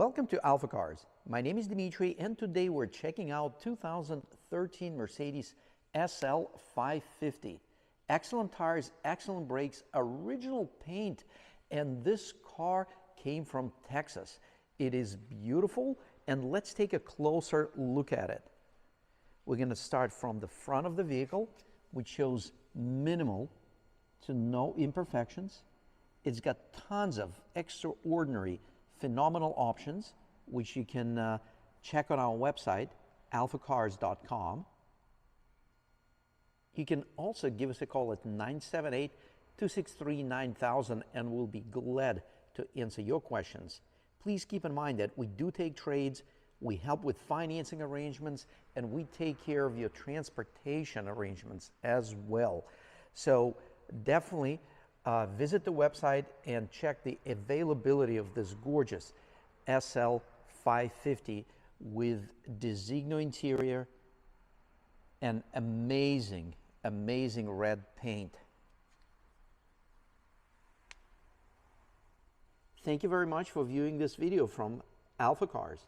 Welcome to AlphaCars. My name is Dimitri, and today we're checking out 2013 Mercedes SL550. Excellent tires, excellent brakes, original paint, and this car came from Texas. It is beautiful, and let's take a closer look at it. We're going to start from the front of the vehicle, which shows minimal to no imperfections. It's got tons of extraordinary, phenomenal options, which you can check on our website, alphacars.com. You can also give us a call at 978-263-9000, and we'll be glad to answer your questions. Please keep in mind that we do take trades, we help with financing arrangements, and we take care of your transportation arrangements as well. So definitely visit the website and check the availability of this gorgeous SL550 with Designo interior and amazing red paint. Thank you very much for viewing this video from AlphaCars.